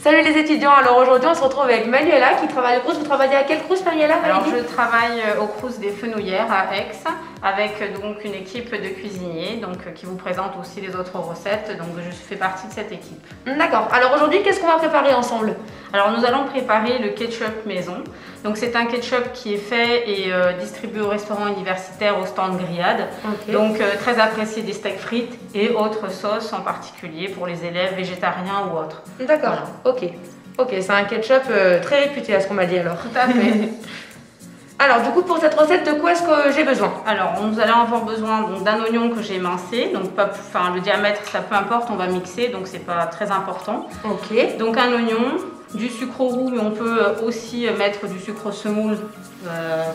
Salut les étudiants, alors aujourd'hui on se retrouve avec Manuela qui travaille au Crous. Vous travaillez à quel Crous, Manuela? Alors je travaille au Crous des Fenouillères à Aix avec donc une équipe de cuisiniers qui vous présente aussi les autres recettes, donc je fais partie de cette équipe. D'accord, alors aujourd'hui qu'est-ce qu'on va préparer ensemble? Alors nous allons préparer le ketchup maison. Donc c'est un ketchup qui est fait et distribué au restaurant universitaire au stand grillade. Okay. Donc très apprécié des steaks frites et autres sauces en particulier pour les élèves végétariens ou autres. D'accord, voilà. Ok, c'est un ketchup très réputé à ce qu'on m'a dit alors. Tout à fait. Alors du coup pour cette recette, de quoi est-ce que j'ai besoin? Alors nous allons avoir besoin d'un oignon que j'ai émincé, donc le diamètre ça peu importe, on va mixer, donc c'est pas très important. Ok. Donc un oignon, du sucre roux, mais on peut aussi mettre du sucre semoule,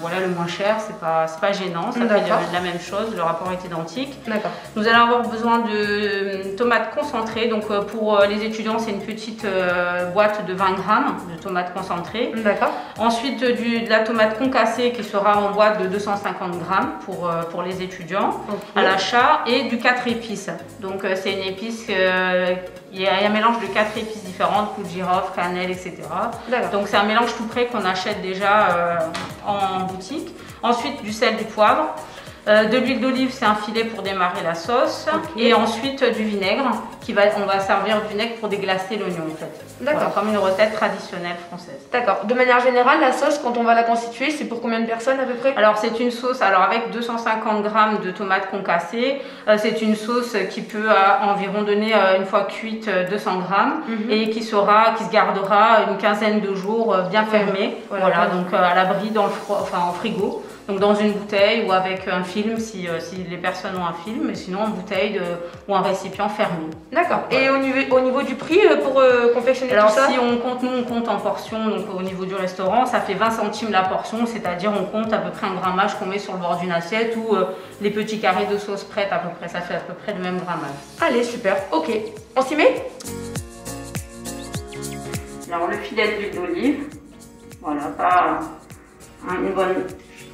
voilà le moins cher, c'est pas gênant, ça fait la même chose, le rapport est identique. D'accord. Nous allons avoir besoin de tomates concentrées, donc pour les étudiants c'est une petite boîte de 20 grammes de tomates concentrées. D'accord. Ensuite de la tomate concassée qui sera en boîte de 250 grammes pour les étudiants à l'achat, et du 4 épices. Donc c'est une épice, il y a un mélange de 4 épices différentes, clou de girofle, cannelle, etc. Donc c'est un mélange tout prêt qu'on achète déjà en boutique. Ensuite du sel, du poivre. De l'huile d'olive, c'est un filet pour démarrer la sauce. Et ensuite du vinaigre, on va servir du vinaigre pour déglacer l'oignon en fait. D'accord. Voilà, comme une recette traditionnelle française. D'accord. De manière générale, la sauce, quand on va la constituer, c'est pour combien de personnes à peu près? Alors c'est une sauce, avec 250 grammes de tomates concassées, c'est une sauce qui peut environ donner, une fois cuite, 200 grammes et qui se gardera une quinzaine de jours bien fermée. Voilà, donc à l'abri dans le en frigo. Donc dans une bouteille ou avec un film si les personnes ont un film, mais sinon en bouteille ou un récipient fermé. D'accord. Voilà. Et au niveau du prix pour confectionner tout ça? Alors si on compte en portions, donc au niveau du restaurant, ça fait 20 centimes la portion, c'est-à-dire on compte à peu près un grammage qu'on met sur le bord d'une assiette ou les petits carrés de sauce prête à peu près, ça fait à peu près le même grammage. Allez, super, ok. On s'y met? Alors le filet d'huile d'olive, voilà, pas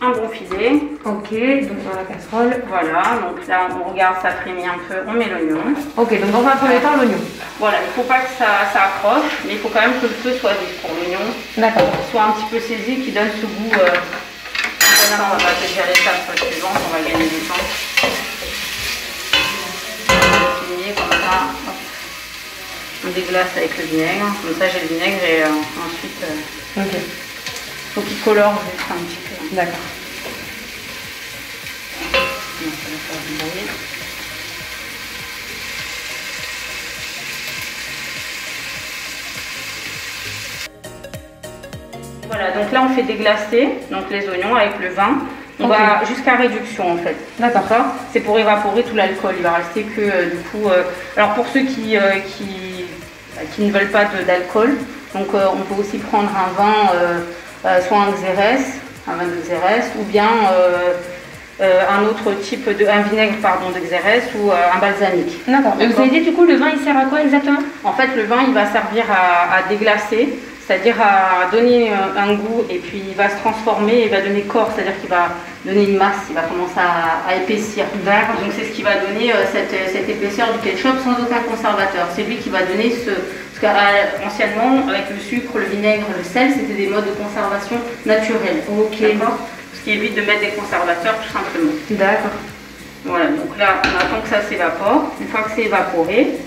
un bon filet. Ok, donc dans la casserole. Voilà, donc là on regarde, ça frémit un peu, on met l'oignon. Ok, donc dans un premier temps l'oignon. Voilà, il ne faut pas que ça accroche, mais il faut quand même que le feu soit vif pour l'oignon. D'accord. Soit un petit peu saisi, qui donne ce goût. Maintenant on va passer à l'étape suivante, on va gagner du temps. On va finir comme ça. On déglace avec le vinaigre, comme ça j'ai le vinaigre et ensuite faut qu'il colore juste un petit peu. D'accord. Voilà, donc là on fait déglacer donc les oignons avec le vin. On va jusqu'à réduction en fait. D'accord. C'est pour évaporer tout l'alcool. Il va rester que du coup. Alors pour ceux qui ne veulent pas d'alcool, donc on peut aussi prendre un vin, soit un vin de Xérès, ou bien un autre type un vinaigre de Xérès ou un balsamique. D'accord. Et vous avez dit du coup le vin il sert à quoi exactement? En fait le vin il va servir à déglacer. C'est-à-dire à donner un goût et puis il va se transformer, il va donner corps, c'est-à-dire qu'il va donner une masse, il va commencer à épaissir. Donc c'est ce qui va donner cette épaisseur du ketchup sans aucun conservateur. C'est lui qui va donner parce qu'anciennement avec le sucre, le vinaigre, le sel, c'était des modes de conservation naturels. Ok. Ce qui évite de mettre des conservateurs tout simplement. D'accord. Voilà, donc là on attend que ça s'évapore. Une fois que c'est évaporé,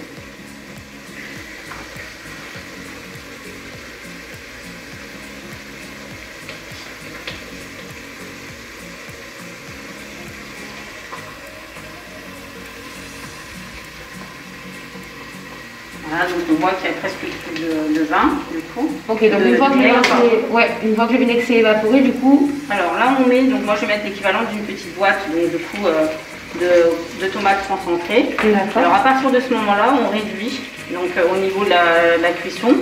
voilà, donc on voit qu'il y a presque plus de vin du coup. Ok, donc une fois que le vinaigre s'est évaporé, du coup. Alors là on met, donc moi je vais mettre l'équivalent d'une petite boîte donc, du coup, de tomates concentrées. Alors à partir de ce moment-là, on réduit donc au niveau de la cuisson,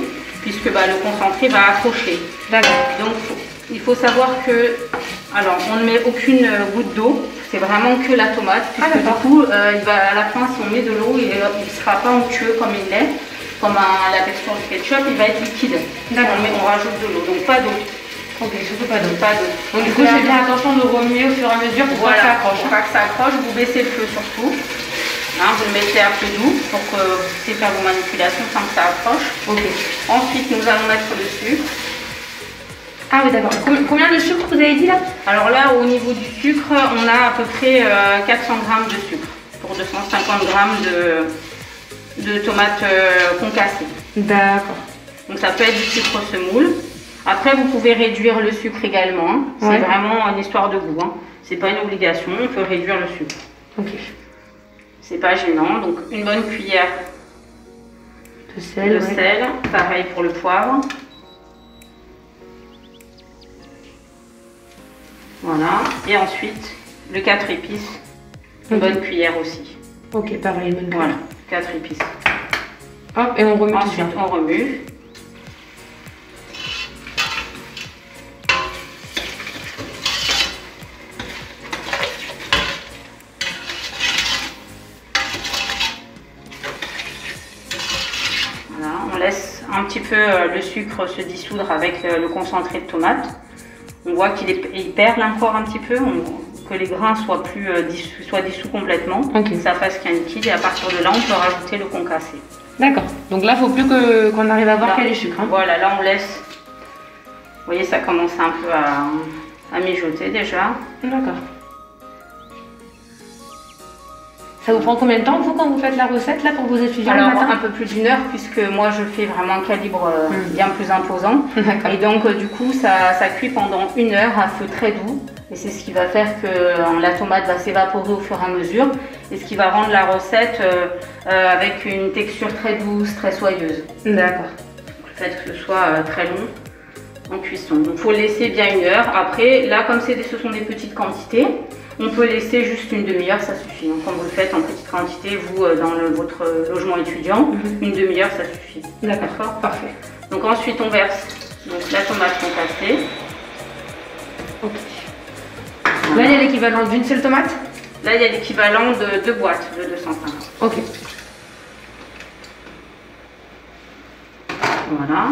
puisque le concentré va accrocher. D'accord. Donc il faut savoir que, alors on ne met aucune goutte d'eau. C'est vraiment que la tomate, puisque du coup, à la fin, si on met de l'eau, il ne sera pas onctueux comme il l'est, comme la texture du ketchup, il va être liquide. On rajoute de l'eau, donc pas d'eau. Ok, surtout pas d'eau. Donc du coup, je fais bien attention de remuer au fur et à mesure pour pas que ça accroche. Pour pas que ça accroche, vous baissez le feu surtout. Hein, vous le mettez à feu doux pour que vous puissiez faire vos manipulations sans que ça approche. Ok. Ensuite, nous allons mettre le sucre. Ah oui, d'accord. Combien de sucre vous avez dit là? Alors là, au niveau du sucre, on a à peu près 400 g de sucre pour 250 g de tomates concassées. D'accord. Donc ça peut être du sucre semoule. Après, vous pouvez réduire le sucre également. Hein. C'est Ouais. vraiment une histoire de goût. Hein. C'est pas une obligation, on peut réduire le sucre. Ok. C'est pas gênant. Donc une bonne cuillère De sel. de sel. Pareil pour le poivre. Voilà. Et ensuite, le 4 épices. Une bonne cuillère aussi. Ok, pareil, bonne Voilà, 4 épices. Hop, et on remue tout ça. Ensuite, on remue. Voilà, on laisse un petit peu le sucre se dissoudre avec le concentré de tomate. On voit qu'il perle encore un petit peu, que les grains soient dissous complètement, Ok. que ça fasse qu'un liquide et à partir de là on peut rajouter le concassé. D'accord. Donc là, il ne faut plus qu'on arrive à voir Là, qu'il y a les sucres. Hein. Voilà, là on laisse. Vous voyez, ça commence un peu à mijoter déjà. D'accord. Ça vous prend combien de temps, vous, quand vous faites la recette là pour vos étudiants Alors le matin? un peu plus d'1 heure puisque moi je fais vraiment un calibre bien plus imposant. D'accord. Et donc du coup ça cuit pendant 1 heure à feu très doux. Et c'est ce qui va faire que la tomate va s'évaporer au fur et à mesure. Et ce qui va rendre la recette avec une texture très douce, très soyeuse. D'accord. Le fait que ce soit très long en cuisson. Donc il faut le laisser bien 1 heure. Après là comme ce sont des petites quantités, on peut laisser juste une demi-heure, ça suffit. Donc, quand vous le faites en petite quantité, vous, dans votre logement étudiant, une demi-heure, ça suffit. D'accord, parfait. Donc ensuite, on verse la tomate concassée. Ok. Là, il y a l'équivalent d'une seule tomate? Là, il y a l'équivalent de 2 boîtes de 250. Ok. Voilà.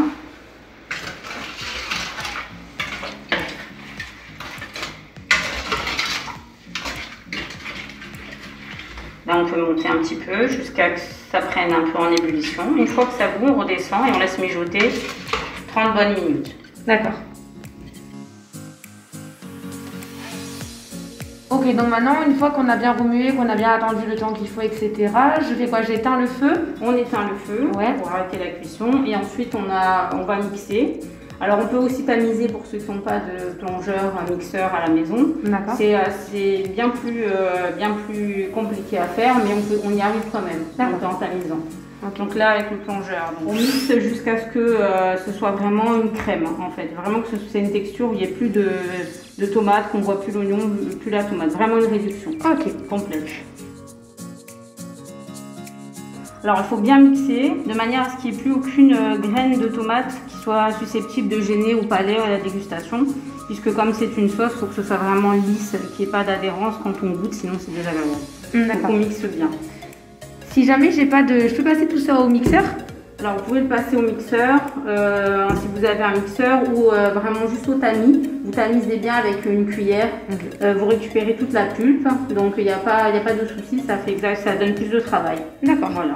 Là, on peut monter un petit peu jusqu'à que ça prenne un peu en ébullition. Une fois que ça bout, on redescend et on laisse mijoter 30 bonnes minutes. D'accord. Ok, donc maintenant, une fois qu'on a bien remué, qu'on a bien attendu le temps qu'il faut, etc., je fais quoi? J'éteins le feu? On éteint le feu pour arrêter la cuisson et ensuite on va mixer. Alors on peut aussi tamiser pour ceux qui n'ont pas de plongeur, un mixeur à la maison. D'accord. C'est bien plus compliqué à faire, mais on y arrive quand même en tamisant. Okay. Donc là avec le plongeur, on mixe jusqu'à ce que ce soit vraiment une crème en fait. Vraiment que c'est une texture où il n'y ait plus de tomates, qu'on ne voit plus l'oignon, plus la tomate. Vraiment une réduction complète. Alors il faut bien mixer de manière à ce qu'il n'y ait plus aucune graine de tomate qui soit susceptible de gêner au palais ou à la dégustation. Puisque comme c'est une sauce, il faut que ce soit vraiment lisse, qu'il n'y ait pas d'adhérence quand on goûte, sinon c'est désagréable. Donc on mixe bien. Si jamais j'ai pas de... Je peux passer tout ça au mixeur? Alors vous pouvez le passer au mixeur, si vous avez un mixeur ou vraiment juste au tamis. Vous tamisez bien avec une cuillère, vous récupérez toute la pulpe, donc il n'y a pas de souci, ça donne plus de travail. D'accord, voilà.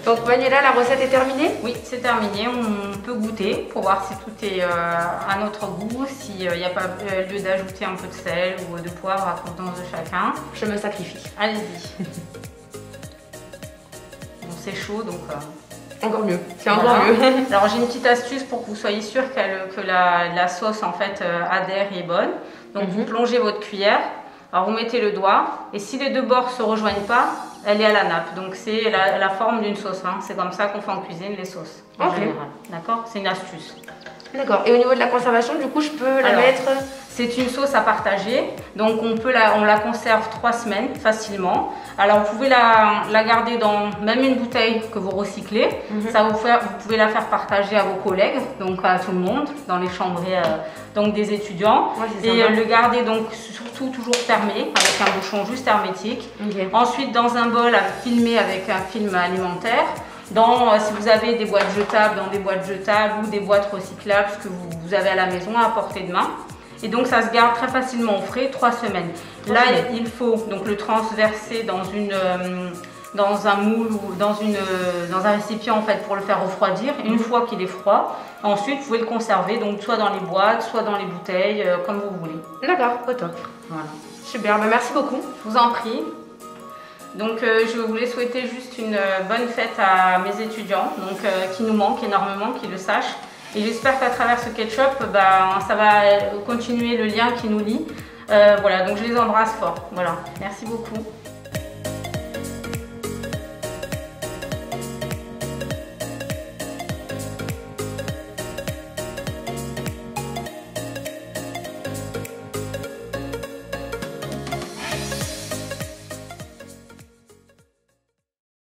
Donc Manuela, la recette est terminée? Oui, c'est terminé, on peut goûter pour voir si tout est à notre goût, s'il n'y a pas lieu d'ajouter un peu de sel ou de poivre à contenance de chacun. Je me sacrifie. Allez-y. C'est chaud donc encore mieux, c'est encore mieux. Alors j'ai une petite astuce pour que vous soyez sûr que la sauce en fait adhère et est bonne. Donc vous plongez votre cuillère, alors vous mettez le doigt et si les deux bords se rejoignent pas, elle est à la nappe. Donc c'est la forme d'une sauce, hein. C'est comme ça qu'on fait en cuisine les sauces en général. D'accord? C'est une astuce. D'accord. Et au niveau de la conservation, du coup, je peux la mettre... C'est une sauce à partager, donc on la conserve 3 semaines facilement. Alors vous pouvez la garder dans même une bouteille que vous recyclez. Ça vous pouvez la faire partager à vos collègues, donc à tout le monde, dans les chambrées donc des étudiants. Et le garder donc surtout toujours fermé, avec un bouchon juste hermétique. Ensuite dans un bol à filmer avec un film alimentaire. Si vous avez des boîtes jetables, dans des boîtes jetables ou des boîtes recyclables, ce que vous avez à la maison à portée de main. Et donc ça se garde très facilement au frais, 3 semaines. Là, il faut donc le transverser dans un moule ou dans un récipient en fait pour le faire refroidir. Une fois qu'il est froid, ensuite vous pouvez le conserver donc soit dans les boîtes, soit dans les bouteilles, comme vous voulez. D'accord, au top. Voilà. Super, bah merci beaucoup. Je vous en prie. Donc je voulais souhaiter juste une bonne fête à mes étudiants, donc qui nous manquent énormément, qui le sachent. Et j'espère qu'à travers ce ketchup, ça va continuer le lien qui nous lie. Voilà, donc je les embrasse fort. Voilà, merci beaucoup.